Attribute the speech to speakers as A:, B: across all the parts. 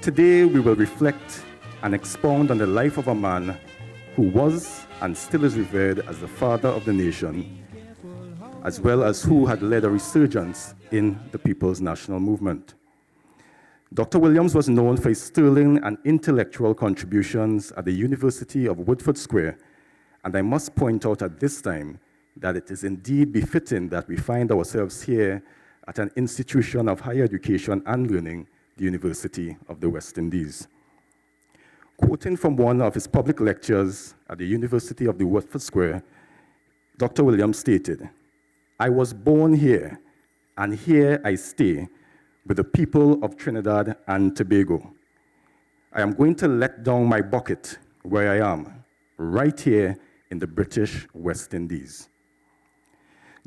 A: Today, we will reflect and expound on the life of a man who was and still is revered as the father of the nation, as well as who had led a resurgence in the People's National Movement. Dr. Williams was known for his sterling and intellectual contributions at the University of Woodford Square, and I must point out at this time that it is indeed befitting that we find ourselves here at an institution of higher education and learning, the University of the West Indies. Quoting from one of his public lectures at the University of the Woodford Square, Dr. Williams stated, "I was born here, and here I stay with the people of Trinidad and Tobago. I am going to let down my bucket where I am, right here in the British West Indies."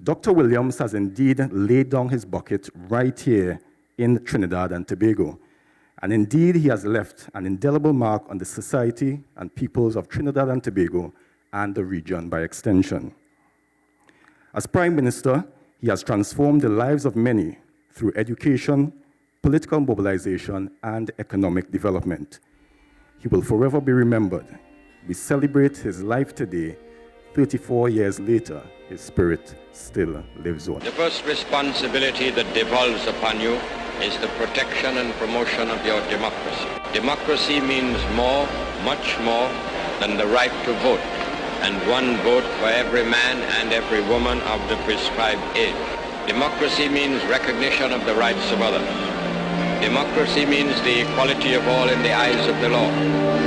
A: Dr. Williams has indeed laid down his bucket right here in Trinidad and Tobago. And indeed, he has left an indelible mark on the society and peoples of Trinidad and Tobago and the region by extension. As Prime Minister, he has transformed the lives of many through education, political mobilization, and economic development. He will forever be remembered. We celebrate his life today. 34 years later, his spirit still lives on.
B: The first responsibility that devolves upon you is the protection and promotion of your democracy. Democracy means more, much more, than the right to vote, and one vote for every man and every woman of the prescribed age. Democracy means recognition of the rights of others. Democracy means the equality of all in the eyes of the law.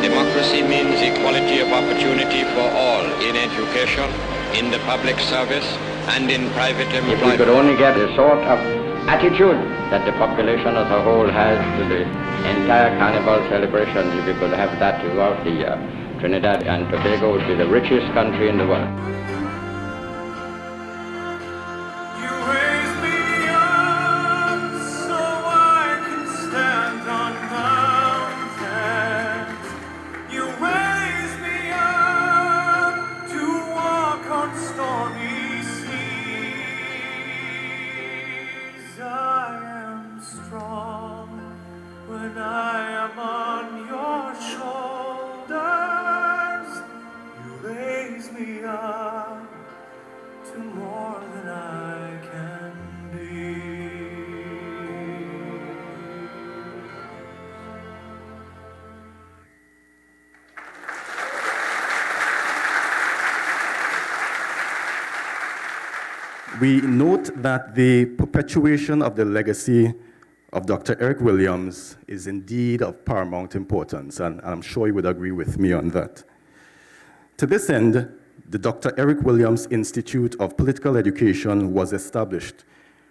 B: Democracy means equality of opportunity for all in education, in the public service, and in private employment.
C: If we could only get the sort of attitude that the population as a whole has to the entire carnival celebration, if we could have that throughout the year, Trinidad and Tobago would be the richest country in the world.
A: We note that the perpetuation of the legacy of Dr. Eric Williams is indeed of paramount importance, and I'm sure you would agree with me on that. To this end, the Dr. Eric Williams Institute of Political Education was established,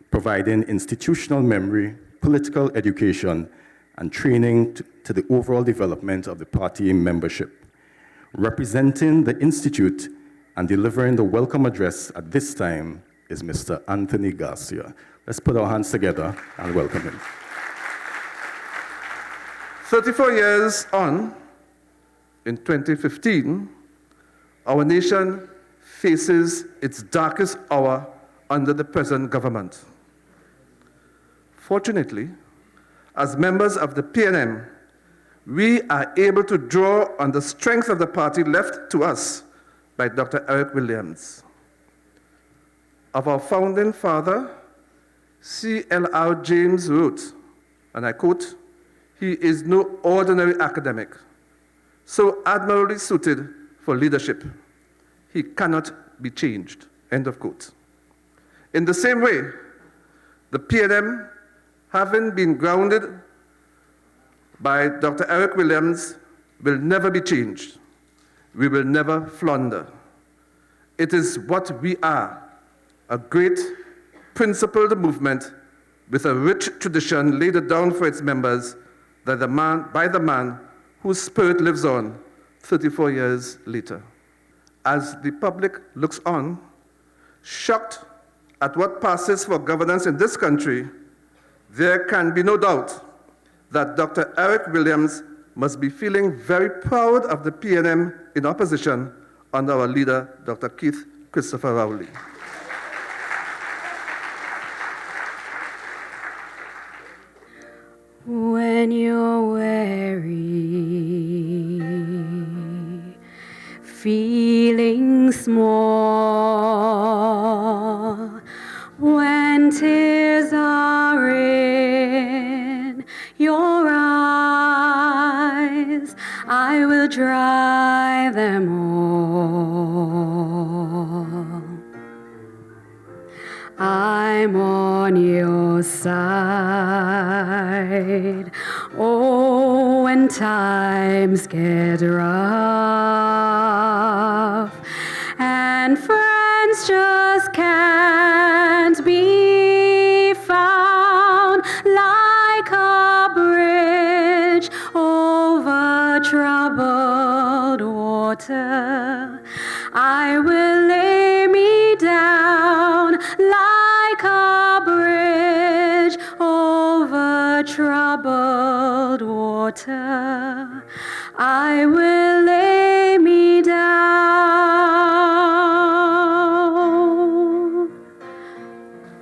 A: providing institutional memory, political education, and training to the overall development of the party membership. Representing the Institute and delivering the welcome address at this time is Mr. Anthony Garcia. Let's put our hands together and welcome him.
D: 34 years on, in 2015, our nation faces its darkest hour under the present government. Fortunately, as members of the PNM, we are able to draw on the strength of the party left to us by Dr. Eric Williams. Of our founding father, C.L.R. James wrote, and I quote, "He is no ordinary academic, so admirably suited for leadership. He cannot be changed," end of quote. In the same way, the PNM, having been grounded by Dr. Eric Williams, will never be changed. We will never flounder. It is what we are, a great principled movement with a rich tradition laid down for its members by the man whose spirit lives on 34 years later. As the public looks on, shocked at what passes for governance in this country, there can be no doubt that Dr. Eric Williams must be feeling very proud of the PNM in opposition under our leader, Dr. Keith Christopher Rowley.
E: When you're weary, feeling small, when tears are in your eyes, I will dry them all. I'm on your side. Oh, when times get rough and friends just can't be found, like a bridge over troubled water, I will lay me down like a bridge over troubled water. I will lay me down.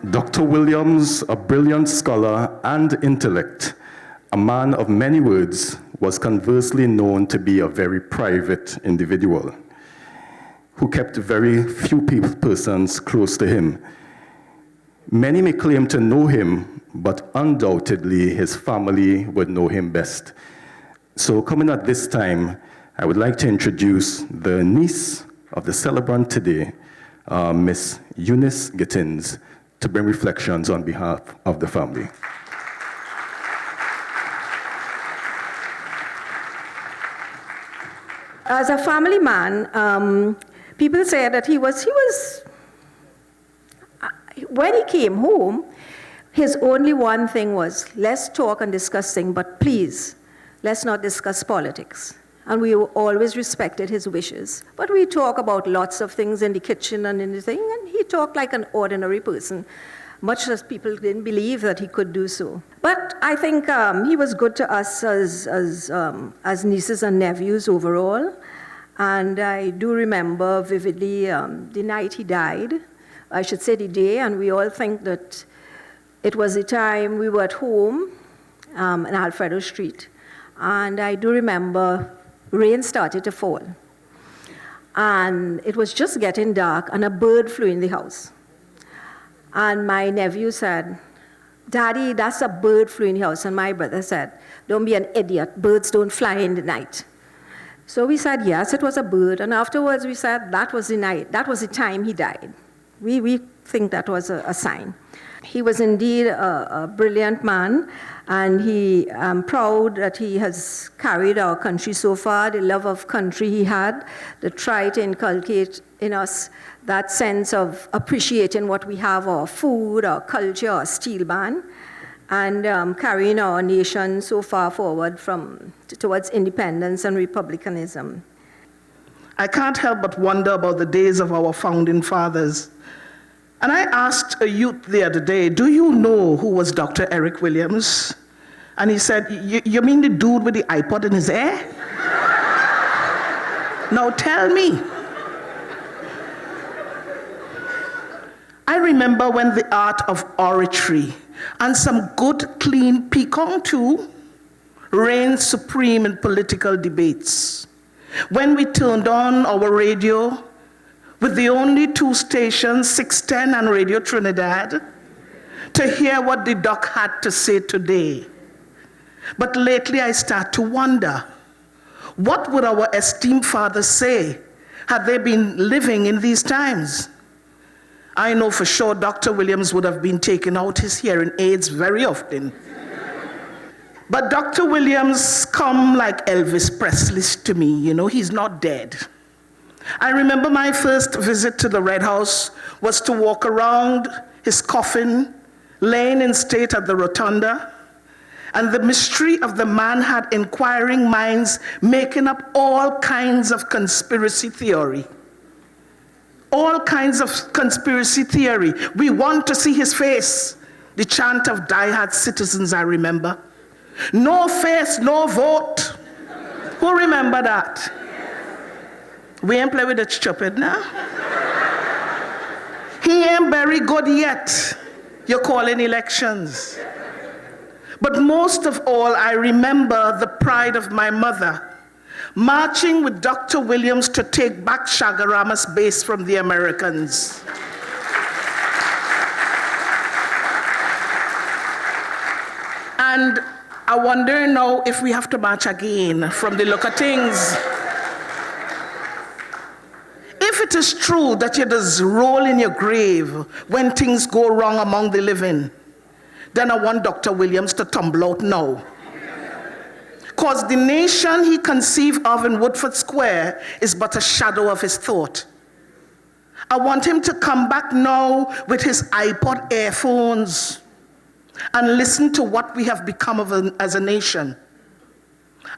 A: Dr. Williams, a brilliant scholar and intellect, a man of many words, was conversely known to be a very private individual who kept very few persons close to him. Many may claim to know him, but undoubtedly his family would know him best. So coming at this time, I would like to introduce the niece of the celebrant today, Miss Eunice Gittens, to bring reflections on behalf of the family.
F: As a family man, people say that he was, when he came home, his only one thing was, let's talk and discuss things, but please, let's not discuss politics. And we always respected his wishes. But we talk about lots of things in the kitchen and in the thing, and he talked like an ordinary person, much as people didn't believe that he could do so. But I think he was good to us as nieces and nephews overall. And I do remember vividly the night he died, I should say the day, and we all think that it was the time we were at home in Alfredo Street. And I do remember rain started to fall. And it was just getting dark, and a bird flew in the house. And my nephew said, "Daddy, that's a bird flew in the house." And my brother said, "Don't be an idiot, birds don't fly in the night." So we said, yes, it was a bird. And afterwards we said, that was the night, that was the time he died. We think that was a sign. He was indeed a brilliant man, and I'm proud that he has carried our country so far, the love of country he had, that tried to inculcate in us that sense of appreciating what we have, our food, our culture, our steel band, and carrying our nation so far forward towards independence and republicanism.
G: I can't help but wonder about the days of our founding fathers. And I asked a youth the other day, do you know who was Dr. Eric Williams? And he said, you mean the dude with the iPod in his ear? Now tell me. I remember when the art of oratory and some good, clean piquant too reigned supreme in political debates. When we turned on our radio with the only two stations, 610 and Radio Trinidad, to hear what the doc had to say today. But lately I start to wonder, what would our esteemed fathers say had they been living in these times? I know for sure Dr. Williams would have been taking out his hearing aids very often. But Dr. Williams come like Elvis Presley to me, you know, he's not dead. I remember my first visit to the Red House was to walk around his coffin, laying in state at the rotunda, and the mystery of the man had inquiring minds making up all kinds of conspiracy theory. All kinds of conspiracy theory. We want to see his face. The chant of diehard citizens, I remember. No face, no vote. Who remember that? We ain't play with the stupid now. He ain't very good yet. You're calling elections. But most of all, I remember the pride of my mother marching with Dr. Williams to take back Chaguaramas base from the Americans. And I wonder now if we have to march again from the look of things. If it is true that you just roll in your grave when things go wrong among the living, then I want Dr. Williams to tumble out now. Because the nation he conceived of in Woodford Square is but a shadow of his thought. I want him to come back now with his iPod earphones and listen to what we have become as a nation.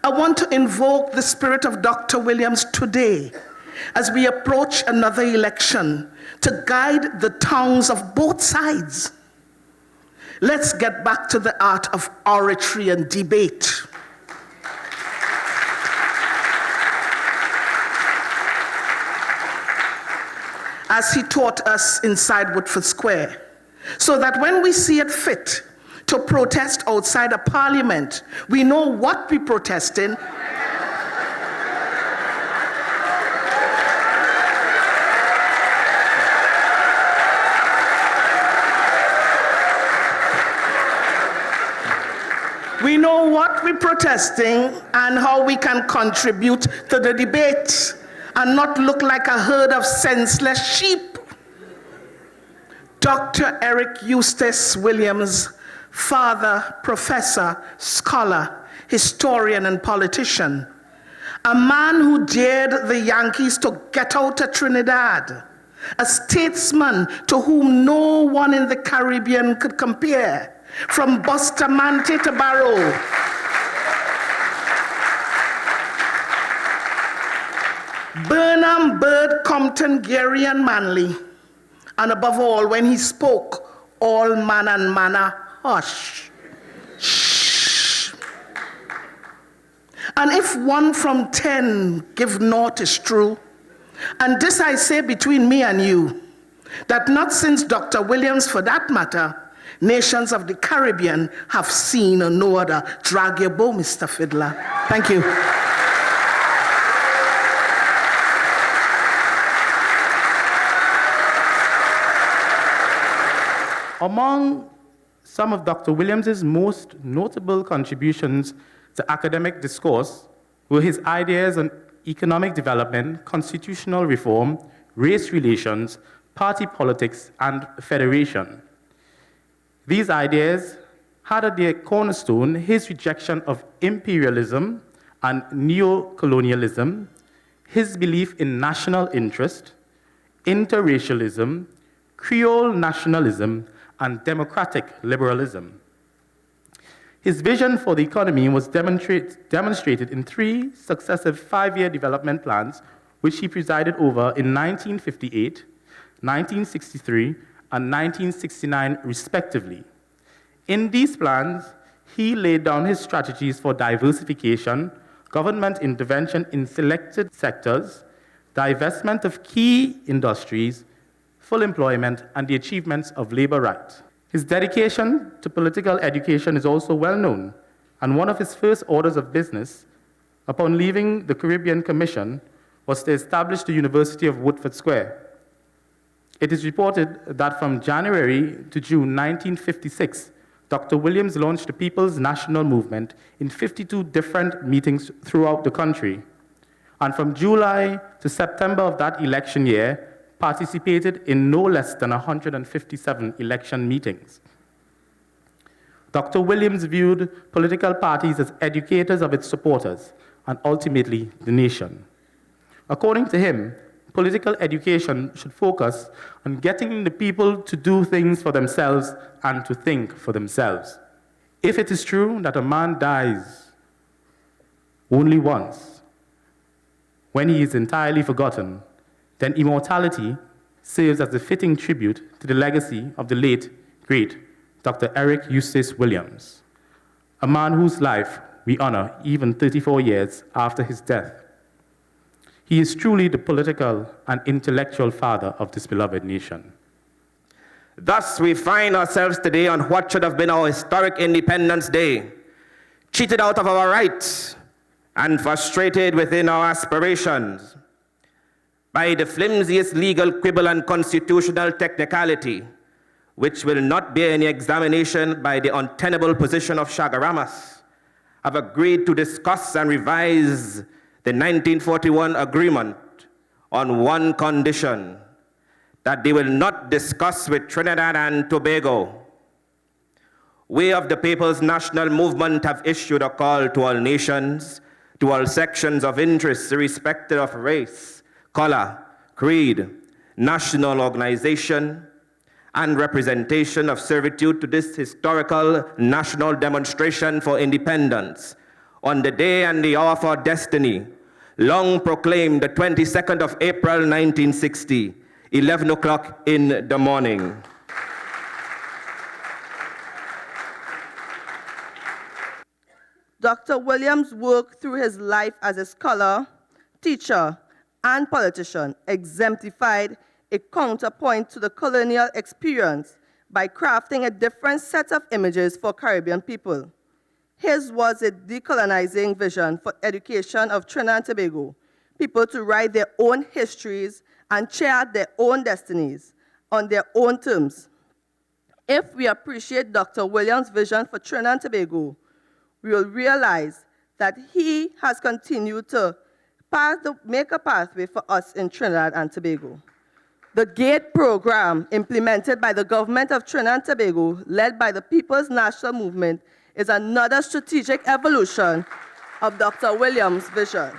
G: I want to invoke the spirit of Dr. Williams today as we approach another election to guide the tongues of both sides. Let's get back to the art of oratory and debate. As he taught us inside Woodford Square, so that when we see it fit to protest outside a parliament, we know what we're protesting. We know what we're protesting and how we can contribute to the debate and not look like a herd of senseless sheep. Dr. Eric Eustace Williams, father, professor, scholar, historian, and politician, a man who dared the Yankees to get out of Trinidad, a statesman to whom no one in the Caribbean could compare, from Bustamante to Bereaux. Burnham, Bird, Compton, Geary, and Manley. And above all, when he spoke, all man and manner hush. Shh. And if 1 from 10 give naught is true, and this I say between me and you, that not since Dr. Williams, for that matter, nations of the Caribbean have seen no other. Drag your bow, Mr. Fiddler. Thank you.
H: Among some of Dr. Williams's most notable contributions to academic discourse were his ideas on economic development, constitutional reform, race relations, party politics, and federation. These ideas had at their cornerstone his rejection of imperialism and neo-colonialism, his belief in national interest, interracialism, Creole nationalism, and democratic liberalism. His vision for the economy was demonstrated in 3 successive 5-year development plans, which he presided over in 1958, 1963, and 1969, respectively. In these plans, he laid down his strategies for diversification, government intervention in selected sectors, divestment of key industries, full employment, and the achievements of labor rights. His dedication to political education is also well known, and one of his first orders of business, upon leaving the Caribbean Commission, was to establish the University of Woodford Square. It is reported that from January to June 1956, Dr. Williams launched the People's National Movement in 52 different meetings throughout the country, and from July to September of that election year, participated in no less than 157 election meetings. Dr. Williams viewed political parties as educators of its supporters and ultimately the nation. According to him, political education should focus on getting the people to do things for themselves and to think for themselves. If it is true that a man dies only once, when he is entirely forgotten, then immortality serves as a fitting tribute to the legacy of the late, great Dr. Eric Eustace Williams, a man whose life we honor even 34 years after his death. He is truly the political and intellectual father of this beloved nation.
I: Thus, we find ourselves today on what should have been our historic Independence Day, cheated out of our rights and frustrated within our aspirations by the flimsiest legal quibble and constitutional technicality, which will not bear any examination by the untenable position of Shagaramas, have agreed to discuss and revise the 1941 agreement on one condition, that they will not discuss with Trinidad and Tobago. We of the People's National Movement have issued a call to all nations, to all sections of interest, irrespective of race, color, creed, national organization, and representation of servitude to this historical national demonstration for independence on the day and the hour of our destiny, long proclaimed the 22nd of April, 1960, 11 o'clock in the morning.
J: Dr. Williams worked through his life as a scholar, teacher, and politician, exemplified a counterpoint to the colonial experience by crafting a different set of images for Caribbean people. His was a decolonizing vision for education of Trinidad and Tobago, people to write their own histories and chart their own destinies on their own terms. If we appreciate Dr. Williams' vision for Trinidad and Tobago, we will realize that he has continued to make a pathway for us in Trinidad and Tobago. The GATE program, implemented by the government of Trinidad and Tobago, led by the People's National Movement, is another strategic evolution of Dr. Williams' vision.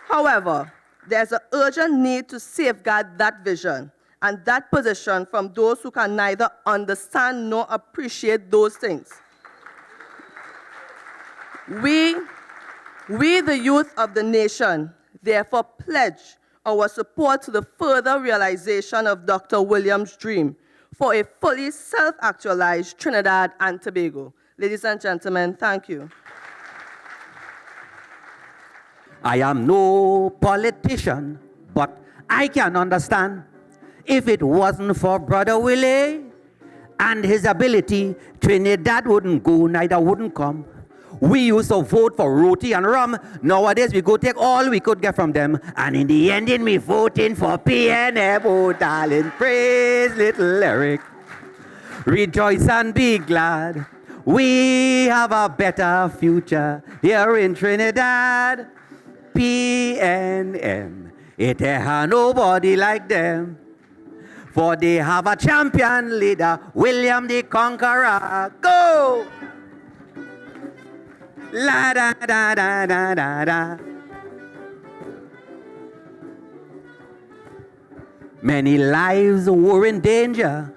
J: However, there's an urgent need to safeguard that vision and that position from those who can neither understand nor appreciate those things. We, the youth of the nation, therefore pledge our support to the further realization of Dr. Williams' dream for a fully self-actualized Trinidad and Tobago. Ladies and gentlemen, thank you.
K: I am no politician, but I can understand if it wasn't for Brother Willie and his ability, Trinidad wouldn't go, neither wouldn't come. We used to vote for roti and rum. Nowadays, we go take all we could get from them. And in the ending, we voting for PNM. Oh, darling, praise little Eric. Rejoice and be glad. We have a better future here in Trinidad. PNM. It ain't nobody like them. For they have a champion leader, William the Conqueror. Go! La da da da da da da. Many lives were in danger.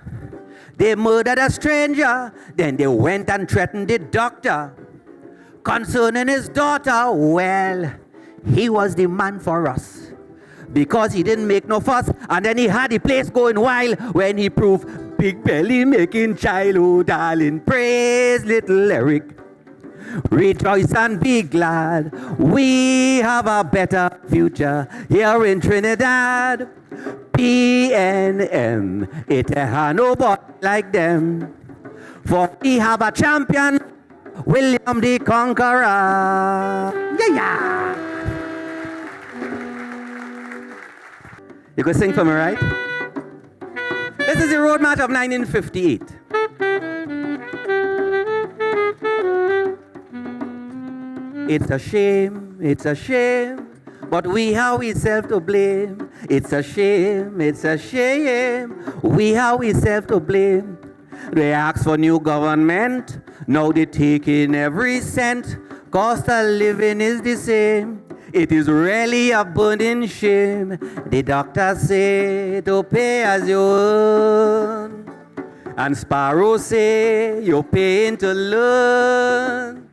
K: They murdered a stranger, then they went and threatened the doctor. Concerning his daughter, well, he was the man for us, because he didn't make no fuss, and then he had the place going wild when he proved big belly making child. Oh, darling, praise little Eric. Rejoice and be glad. We have a better future here in Trinidad. PNM, it ain't nobody like them. For we have a champion, William the Conqueror. Yeah, yeah. You could sing for me, right? This is the road march of 1958. It's a shame, but we have ourselves to blame. It's a shame, we have ourselves to blame. They ask for new government, now they taking every cent. Cost of living is the same. It is really a burning shame. The doctors say to pay as you earn, and Sparrow say you're paying to learn.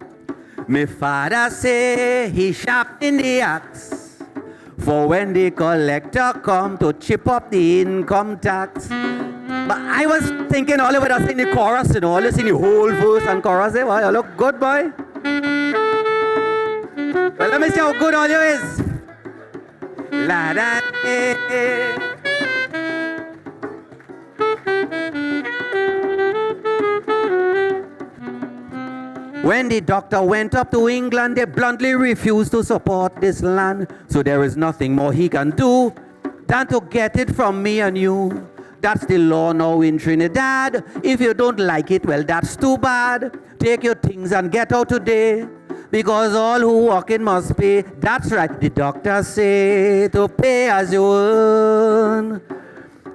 K: My father say he sharp in the axe, for when the collector come to chip up the income tax. But I was thinking all over us in the chorus, you know, listen the whole verse and chorus. Well, you look good, boy. Well, let me see how good all you is. La da When the doctor went up to England, they bluntly refused to support this land. So there is nothing more he can do than to get it from me and you. That's the law now in Trinidad. If you don't like it, well, that's too bad. Take your things and get out today, because all who walk in must pay. That's right. The doctor say to pay as you earn,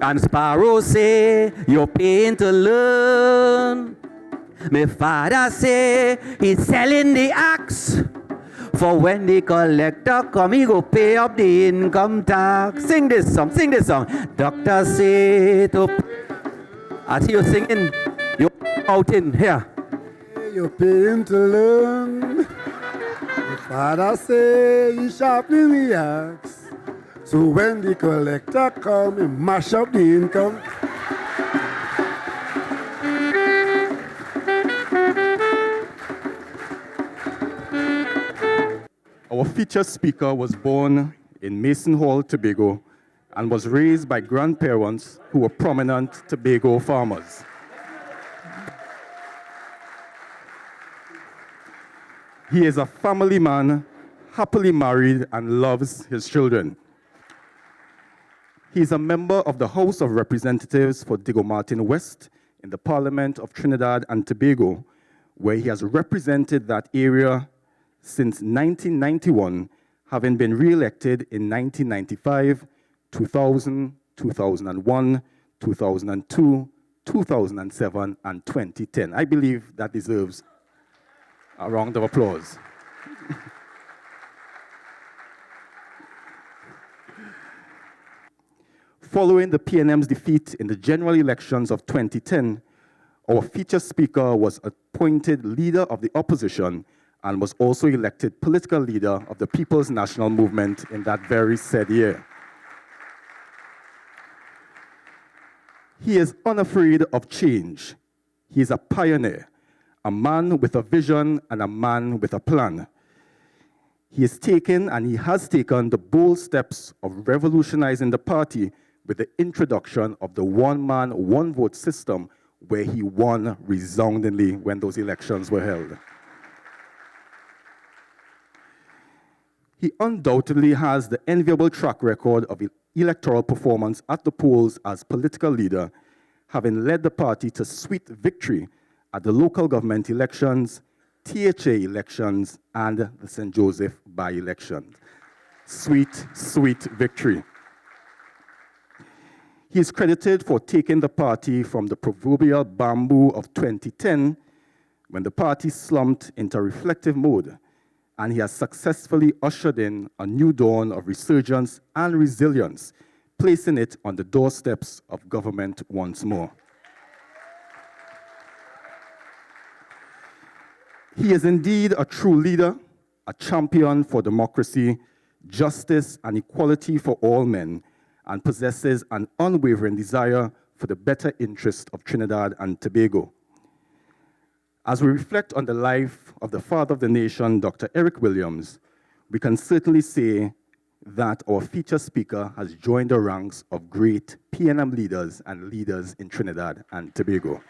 K: and Sparrow say you're paying to learn. My father say he's selling the axe, for when the collector come, he go pay up the income tax. Sing this song, sing this song. Doctor say to... I see you singing. You're out in here.
L: You're paying to learn. The father say he sharpening the axe, so when the collector come, he mash up the income.
A: Our featured speaker was born in Mason Hall, Tobago, and was raised by grandparents who were prominent Tobago farmers. He is a family man, happily married, and loves his children. He is a member of the House of Representatives for Diego Martin West in the Parliament of Trinidad and Tobago, where he has represented that area since 1991, having been re-elected in 1995, 2000, 2001, 2002, 2007, and 2010. I believe that deserves a round of applause. Following the PNM's defeat in the general elections of 2010, our featured speaker was appointed leader of the opposition and was also elected political leader of the People's National Movement in that very said year. He is unafraid of change. He is a pioneer, a man with a vision and a man with a plan. He has taken the bold steps of revolutionizing the party with the introduction of the one-man, one-vote system, where he won resoundingly when those elections were held. He undoubtedly has the enviable track record of electoral performance at the polls as political leader, having led the party to sweet victory at the local government elections, THA elections, and the St. Joseph by-election. Sweet, sweet victory. He is credited for taking the party from the proverbial bamboo of 2010, when the party slumped into reflective mode, and he has successfully ushered in a new dawn of resurgence and resilience, placing it on the doorsteps of government once more. He is indeed a true leader, a champion for democracy, justice, and equality for all men, and possesses an unwavering desire for the better interest of Trinidad and Tobago. As we reflect on the life of the father of the nation, Dr. Eric Williams, we can certainly say that our featured speaker has joined the ranks of great PNM leaders and leaders in Trinidad and Tobago.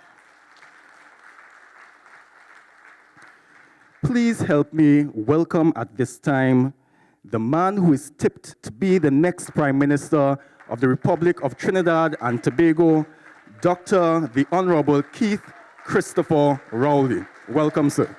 A: Please help me welcome at this time the man who is tipped to be the next Prime Minister of the Republic of Trinidad and Tobago, Dr. the Honorable Keith Christopher Rowley. Welcome, sir.